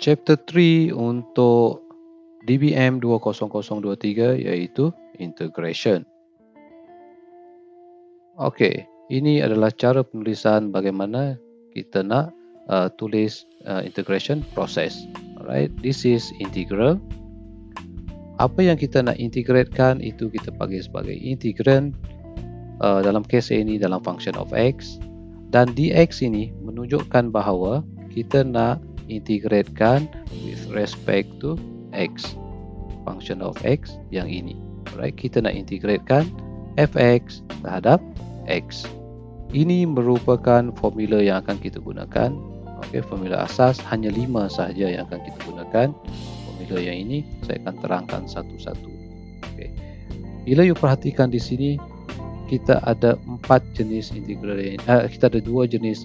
Chapter 3 untuk DBM 20023 iaitu integration. Okey, ini adalah cara penulisan bagaimana kita nak tulis integration process. Alright, this is integral. Apa yang kita nak integratekan itu kita panggil sebagai integrand. Dalam kes ini dalam function of x, dan dx ini menunjukkan bahawa kita nak integratekan with respect to x, function of x yang ini. Alright, kita nak integratekan fx terhadap x. Ini merupakan formula yang akan kita gunakan. Okey, formula asas hanya 5 sahaja yang akan kita gunakan. Formula yang ini saya akan terangkan satu-satu. Okey. Bila you perhatikan di sini, kita ada 4 jenis integral. Kita ada 2 jenis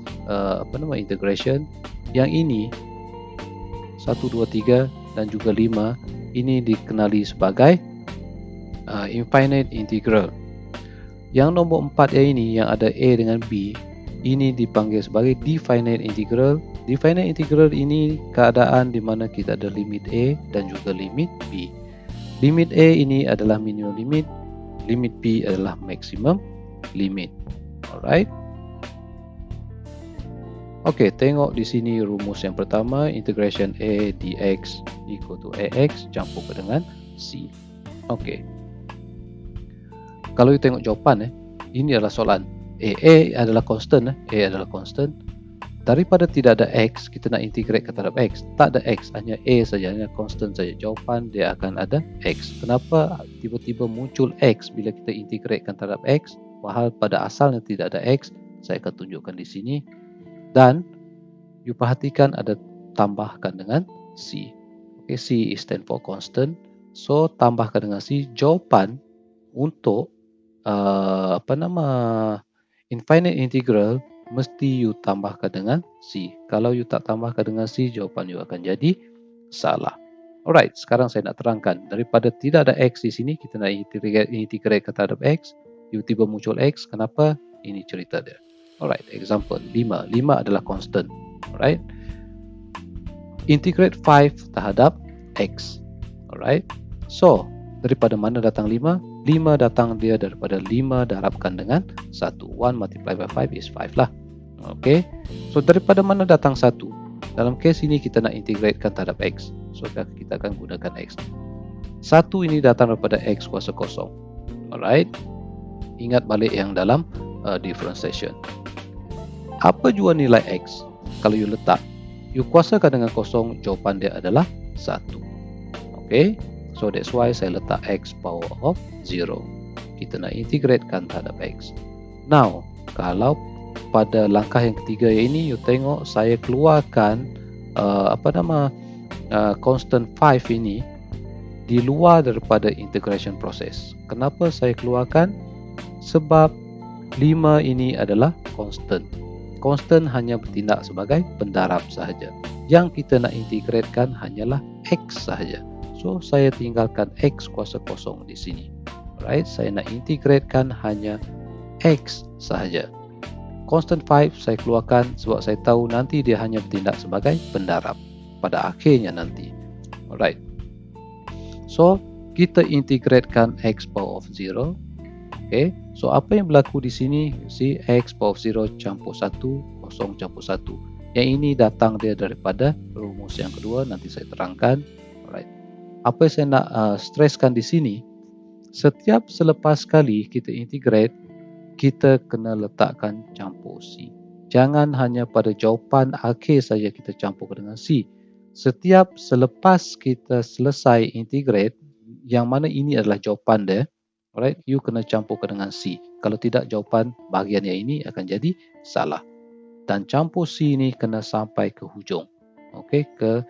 integration. Yang ini 1, 2, 3 dan juga 5 ini dikenali sebagai infinite integral. Yang nombor 4 ini yang ada a dengan b, ini dipanggil sebagai definite integral. Definite integral ini keadaan di mana kita ada limit a dan juga limit b. Limit a ini adalah minimum limit, limit b adalah maximum limit. Alright. Okey, tengok di sini rumus yang pertama, integration a dx equal to ax campur dengan c. Okey. Kalau you tengok jawapan ini adalah soalan. A adalah constant, a adalah constant. Daripada tidak ada x, kita nak integrate ke terhadap x. Tak ada x, hanya a saja, hanya constant saja. Jawapan dia akan ada x. Kenapa tiba-tiba muncul x bila kita integratekan terhadap x? Padahal pada asalnya tidak ada x. Saya akan tunjukkan di sini. Dan you perhatikan ada tambahkan dengan c. Okay, c is stand for constant. So tambahkan dengan c. Jawapan untuk infinite integral mesti you tambahkan dengan c. Kalau you tak tambahkan dengan c, jawapan you akan jadi salah. Alright, sekarang saya nak terangkan. Daripada tidak ada x di sini, kita nak integrate ke terhadap x. Tiba-tiba muncul x. Kenapa? Ini cerita dia. Alright, example 5. 5 adalah constant. Alright. Integrate 5 terhadap x. Alright. So, daripada mana datang 5? 5 datang dia daripada 5 darabkan dengan 1. 1 multiply by 5 is 5 lah. Okay. So, daripada mana datang 1? Dalam kes ini kita nak integratekan terhadap x. So, kita akan gunakan x. 1 ini datang daripada x kuasa kosong. Alright. Ingat balik yang dalam differentiation. Apa jua nilai x? Kalau you letak, you kuasakan dengan kosong, jawapan dia adalah 1. Okay. So that's why saya letak x power of 0. Kita nak integratekan terhadap x. Now, kalau pada langkah yang ketiga ini, you tengok saya keluarkan constant 5 ini di luar daripada integration process. Kenapa saya keluarkan? Sebab 5 ini adalah constant. Constant hanya bertindak sebagai pendarab sahaja. Yang kita nak integratekan hanyalah x sahaja. So, saya tinggalkan x kuasa kosong di sini. Alright, saya nak integratekan hanya x sahaja. Constant 5 saya keluarkan sebab saya tahu nanti dia hanya bertindak sebagai pendarab pada akhirnya nanti. Alright. So, kita integratekan x power of 0. Okay. So, apa yang berlaku di sini? You see, x power of 0 campur 1, kosong campur 1. Yang ini datang dia daripada rumus yang kedua. Nanti saya terangkan. Alright. Apa yang saya nak stresskan di sini, setiap selepas kali kita integrate, kita kena letakkan campur c. Jangan hanya pada jawapan akhir saja kita campur dengan c. Setiap selepas kita selesai integrate, yang mana ini adalah jawapan dia, alright, you kena campurkan dengan c. Kalau tidak, jawapan bahagian yang ini akan jadi salah. Dan campur c ini kena sampai ke hujung. Okey, ke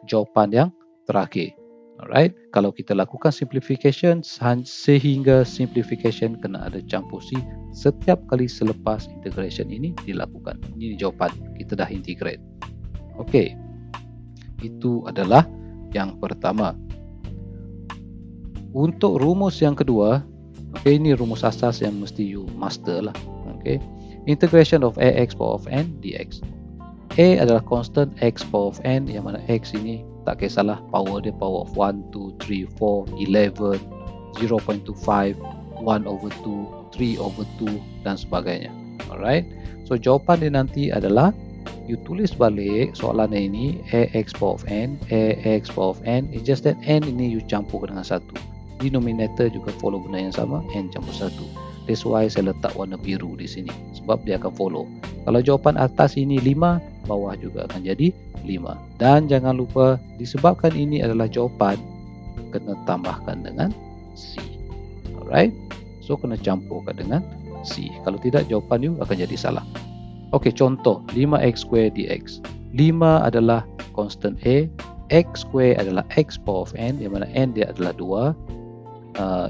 jawapan yang terakhir. Alright, kalau kita lakukan simplification sehingga simplification kena ada campur c setiap kali selepas integration ini dilakukan. Ini jawapan, kita dah integrate. Okey. Itu adalah yang pertama. Untuk rumus yang kedua, okay, ini rumus asas yang mesti you master lah. Okay. Integration of ax power of n dx. A adalah constant X power of N, yang mana X ini tak kisahlah power dia power of 1, 2, 3, 4, 11, 0.25, 1 over 2, 3 over 2 dan sebagainya. Alright. So jawapan dia nanti adalah, you tulis balik soalan ini AX power of N, AX power of N. It's just that N ini you campur dengan 1. Denominator juga follow benda yang sama, N campur 1. That's why saya letak warna biru di sini, sebab dia akan follow. Kalau jawapan atas ini 5, bawah juga akan jadi 5. Dan jangan lupa, disebabkan ini adalah jawapan, kena tambahkan dengan C. Alright. So kena campurkan dengan C. Kalau tidak, jawapan you akan jadi salah. Okey, contoh 5x square dx. 5 adalah constant A, x square adalah x power of n, yang mana n dia adalah 2.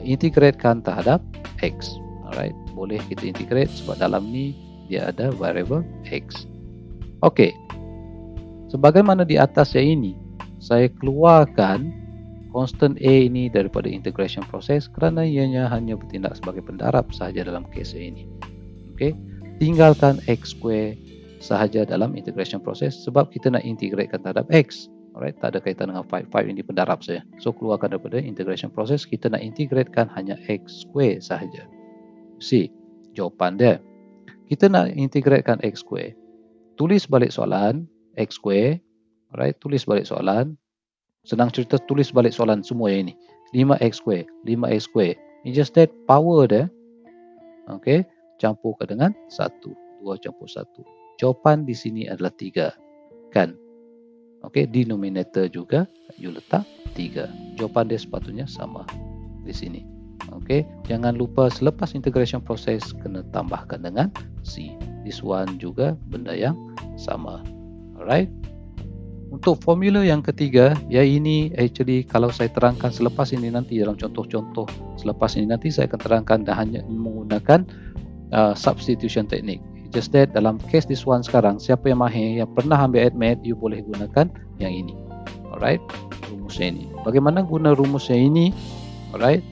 Integratekan terhadap x. Alright, boleh kita integrate sebab dalam ni dia ada variable x. Okey, sebagaimana di atas yang ini, saya keluarkan constant A ini daripada integration process kerana ianya hanya bertindak sebagai pendarab sahaja dalam kes ini. Okey, tinggalkan x square sahaja dalam integration process sebab kita nak integratekan terhadap x. Alright, tak ada kaitan dengan 5. 5 ini pendarab saja. So keluarkan daripada integration process, kita nak integratekan hanya x square sahaja. See, jawapan dia. Kita nak integratekan x square. Tulis balik soalan x square. Alright, tulis balik soalan. Senang cerita, tulis balik soalan semua yang ini. 5x square, 5x square. It's just that power dia, okay, campurkan dengan 1. 2 campur 1. Jawapan di sini adalah 3. Kan? Okay, denominator juga you letak 3. Jawapan dia sepatutnya sama di sini. Okay, jangan lupa selepas integration process kena tambahkan dengan C. This one juga benda yang sama. Alright. Untuk formula yang ketiga, yang ini actually kalau saya terangkan selepas ini nanti dalam contoh-contoh selepas ini nanti saya akan terangkan dan hanya menggunakan substitution technique. Just that dalam case this one sekarang, siapa yang mahir, yang pernah ambil admat, you boleh gunakan yang ini. Alright, rumusnya ini. Bagaimana guna rumusnya ini? Alright,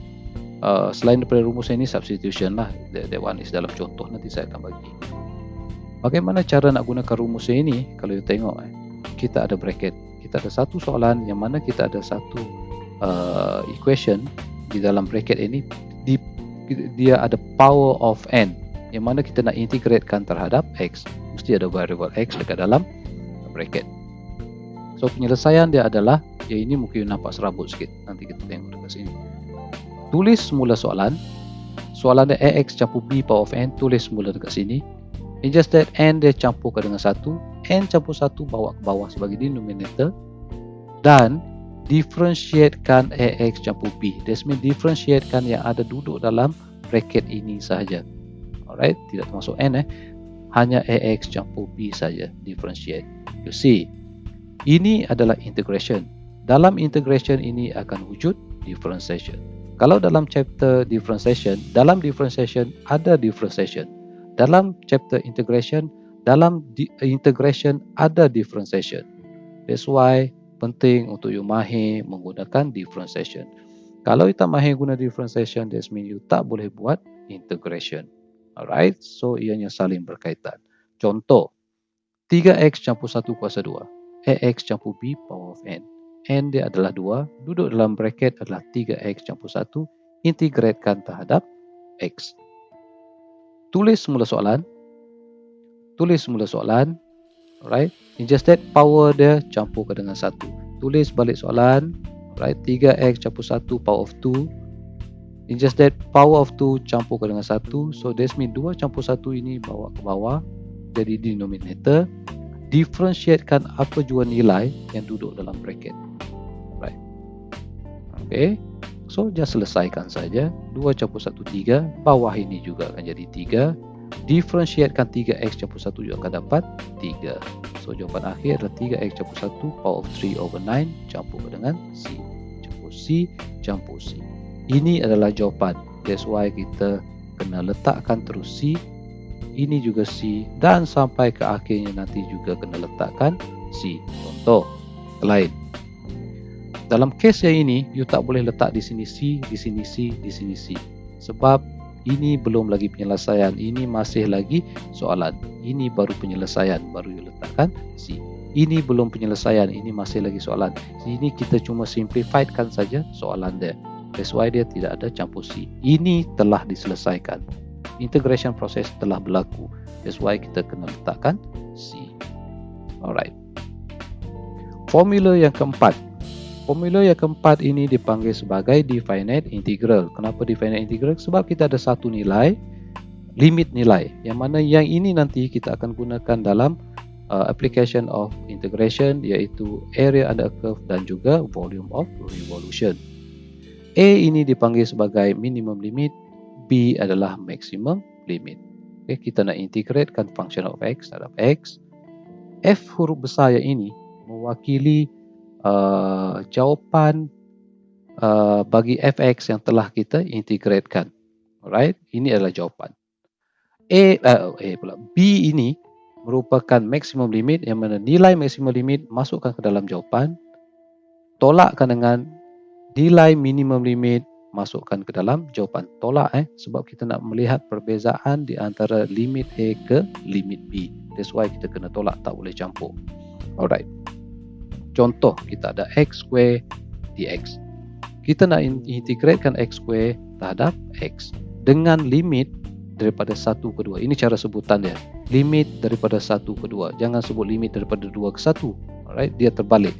selain daripada rumusnya ini, substitution lah. That one is dalam contoh, nanti saya akan bagi. Bagaimana cara nak gunakan rumusnya ini? Kalau you tengok, kita ada bracket. Kita ada satu soalan yang mana kita ada satu equation di dalam bracket ini. Dia ada power of n, yang mana kita nak integratekan terhadap x. Mesti ada variable x dekat dalam bracket. So penyelesaian dia adalah, ya ini mungkin nampak serabut sikit. Nanti kita tengok dekat sini. Tulis semula soalan. Soalan dia ax campur b power of n. Tulis semula dekat sini. It's just that n dia campurkan dengan 1. N campur 1 bawa ke bawah sebagai denominator. Dan differentiatekan ax campur b. That means differentiatekan yang ada duduk dalam bracket ini sahaja. Alright, tidak termasuk n hanya ax campur b saja differentiate. You see, ini adalah integration. Dalam integration ini akan wujud differentiation. Kalau dalam chapter differentiation, dalam differentiation ada differentiation. Dalam chapter integration, dalam integration ada differentiation. That's why penting untuk you mahir menggunakan differentiation. Kalau you tak mahir guna differentiation, that means you tak boleh buat integration. Alright, so ianya saling berkaitan. Contoh, 3x campur 1 kuasa 2. Ax campur b power of n. N dia adalah 2. Duduk dalam bracket adalah 3x campur 1. Integratekan terhadap x. Tulis semula soalan. Alright, it's just that power dia campurkan dengan 1. Tulis balik soalan. Alright, 3x campur 1 power of 2. It's just that power of 2 campurkan dengan 1. So that means 2 campur 1 ini bawa ke bawah jadi denominator. Differentiatekan apa jua nilai yang duduk dalam bracket. Right. Okay. So just selesaikan saja. 2 campur 1 3. Bawah ini juga akan jadi 3. Differentiatekan 3x campur 1 juga akan dapat 3. So jawapan akhir adalah 3x campur 1 power of 3 over 9 campur dengan C. Campur C, campur C. Ini adalah jawapan. That's why kita kena letakkan terus C. Ini juga C. Dan sampai ke akhirnya nanti juga kena letakkan C. Contoh lain. Dalam kes yang ini, you tak boleh letak di sini C, di sini C, di sini C. Sebab Ini belum lagi penyelesaian, ini masih lagi soalan. Ini baru penyelesaian, baru you letakkan C. Ini belum penyelesaian, ini masih lagi soalan. Ini kita cuma simplifiedkan saja soalan dia. That's why dia tidak ada campur C. Ini telah diselesaikan. Integration process telah berlaku. That's why kita kena letakkan C. Alright. Formula yang keempat. Formula yang keempat ini dipanggil sebagai definite integral. Kenapa definite integral? Sebab kita ada satu nilai, limit nilai. Yang mana yang ini nanti kita akan gunakan dalam application of integration, iaitu area under a curve dan juga volume of revolution. A ini dipanggil sebagai minimum limit, B adalah maximum limit. Okay, kita nak integratekan function of x terhadap x. F huruf besar yang ini mewakili jawapan bagi fx yang telah kita integratekan. Alright, ini adalah jawapan. B ini merupakan maximum limit, yang mana nilai maximum limit masukkan ke dalam jawapan, tolakkan dengan nilai minimum limit masukkan ke dalam jawapan. Tolak sebab kita nak melihat perbezaan di antara limit A ke limit B. That's why kita kena tolak, tak boleh campur. Alright. Contoh, kita ada x square dx. Kita nak integratekan x square terhadap x dengan limit daripada 1 ke 2. Ini cara sebutan dia. Limit daripada 1 ke 2. Jangan sebut limit daripada 2 ke 1. Alright, dia terbalik.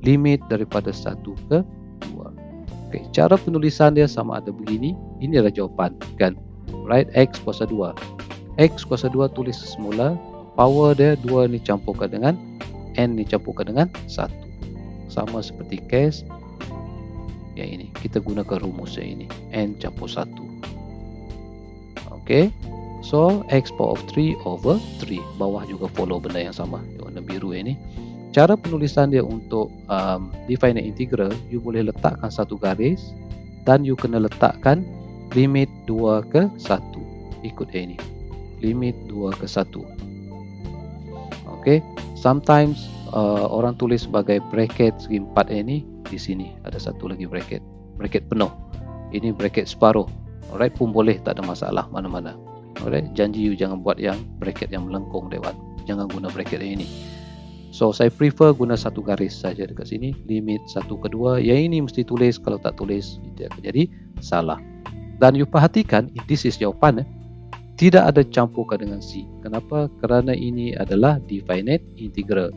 Limit daripada 1 ke 2. Okay, cara penulisan dia sama ada begini. Ini adalah jawapan, kan? Right, x kuasa 2. X kuasa 2 tulis semula. Power dia 2 ni campurkan dengan n ni campurkan dengan 1. Sama seperti case yang ini. Kita gunakan rumus yang ini. N campur 1. Okay. So, x power of 3 over 3. Bawah juga follow benda yang sama. Yang warna biru ini. Cara penulisan dia untuk definite integral, you boleh letakkan satu garis dan you kena letakkan limit 2 ke 1. Ikut ini. Limit 2 ke 1. Okay. Sometimes orang tulis sebagai bracket segi 4 ini di sini ada satu lagi bracket penuh. Ini bracket separuh. Alright, pun boleh, tak ada masalah mana-mana. Alright, janji you jangan buat yang bracket yang melengkung lewat. Jangan guna bracket yang ini. So saya prefer guna satu garis saja dekat sini, limit 1 ke 2. Yang ini mesti tulis, kalau tak tulis itu akan jadi salah. Dan you perhatikan, this is jawapan tidak ada campurkan dengan C. Kenapa? Kerana ini adalah definite integral.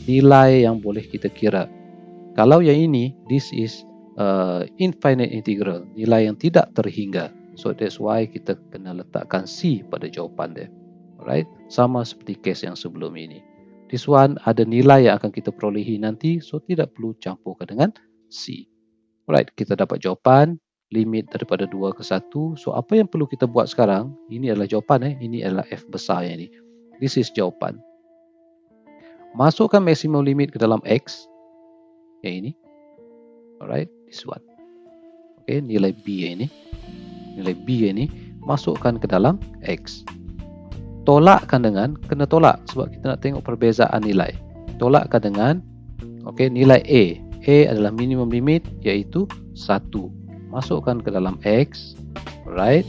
Nilai yang boleh kita kira. Kalau yang ini, this is infinite integral. Nilai yang tidak terhingga. So that's why kita kena letakkan C pada jawapan dia. Alright? Sama seperti case yang sebelum ini. This one ada nilai yang akan kita perolehi nanti. So tidak perlu campurkan dengan C. Alright, kita dapat jawapan. Limit daripada 2 ke 1. So apa yang perlu kita buat sekarang? Ini adalah jawapan. Ini adalah F besar yang ini. This is jawapan. Masukkan maximum limit ke dalam X. Yang ini. Alright, this one. Okay, nilai B yang ini. Nilai B yang ini. Masukkan ke dalam X. Tolakkan dengan, kena tolak sebab kita nak tengok perbezaan nilai. Tolakkan dengan, okay, nilai A. A adalah minimum limit iaitu 1. Masukkan ke dalam X. Alright.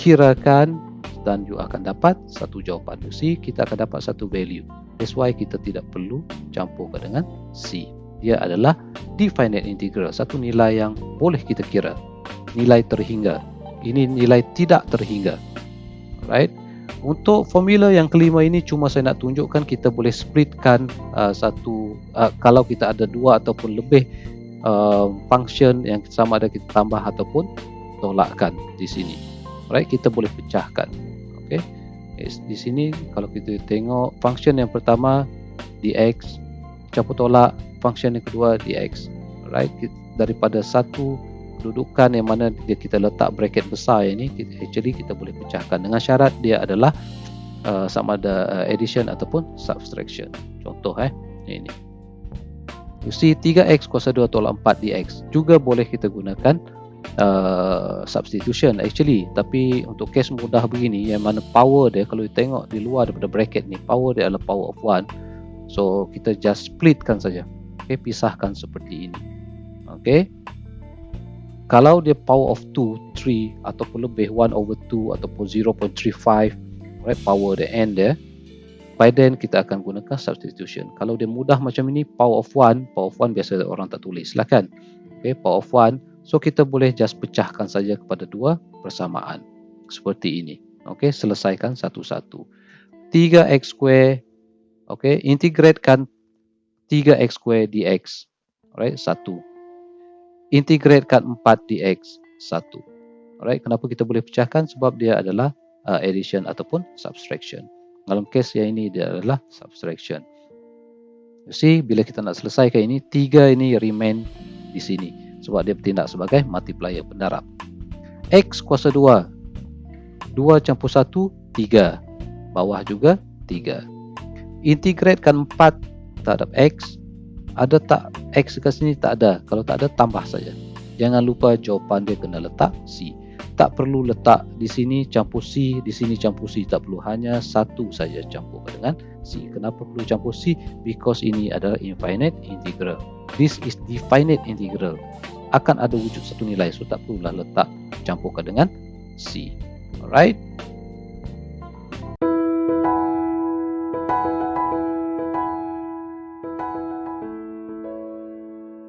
Kirakan dan you akan dapat satu jawapan. You see, kita akan dapat satu value. That's why kita tidak perlu campurkan dengan C. Dia adalah definite integral. Satu nilai yang boleh kita kira. Nilai terhingga. Ini nilai tidak terhingga. Alright. Untuk formula yang kelima ini cuma saya nak tunjukkan kita boleh splitkan kalau kita ada dua ataupun lebih function yang sama ada kita tambah ataupun tolakkan di sini. Alright, kita boleh pecahkan. Okay. Di sini kalau kita tengok function yang pertama dx campur tolak function yang kedua dx. Alright, daripada satu kedudukan yang mana kita letak bracket besar ini, actually kita boleh pecahkan dengan syarat dia adalah sama ada addition ataupun subtraction. Contoh ini. You see 3x kuasa 2 tolak 4 dx juga boleh kita gunakan substitution actually, tapi untuk case mudah begini yang mana power dia kalau you tengok di luar daripada bracket ni, power dia adalah power of 1. So kita just splitkan saja. Okay, pisahkan seperti ini. Okay. Kalau dia power of 2, 3 ataupun lebih 1/2 ataupun 0.35, right, power the end dia, by then kita akan gunakan substitution. Kalau dia mudah macam ini, power of 1 biasa orang tak tulis lah kan. Okay, power of 1, so kita boleh just pecahkan saja kepada dua persamaan seperti ini. Okay, selesaikan satu-satu. 3x square, okay, integratekan 3x square dx, alright, 1. Integratekan 4 dx, 1. Alright, kenapa kita boleh pecahkan? Sebab dia adalah addition ataupun subtraction. Dalam kes yang ini dia adalah subtraction. You see, bila kita nak selesaikan ini, 3 ini remain di sini sebab dia bertindak sebagai multiplier, pendarab. X kuasa 2, 2 campur 1, 3. Bawah juga 3. Integratekan 4 terhadap X. Ada tak X dekat sini? Tak ada. Kalau tak ada, tambah saja. Jangan lupa jawapan dia kena letak C. Tak perlu letak di sini campur C, di sini campur C. Tak perlu, hanya satu saja campur dengan C. Kenapa perlu campur C? Because ini adalah infinite integral. This is definite integral. Akan ada wujud satu nilai. So tak perlulah letak campurkan dengan C. Alright.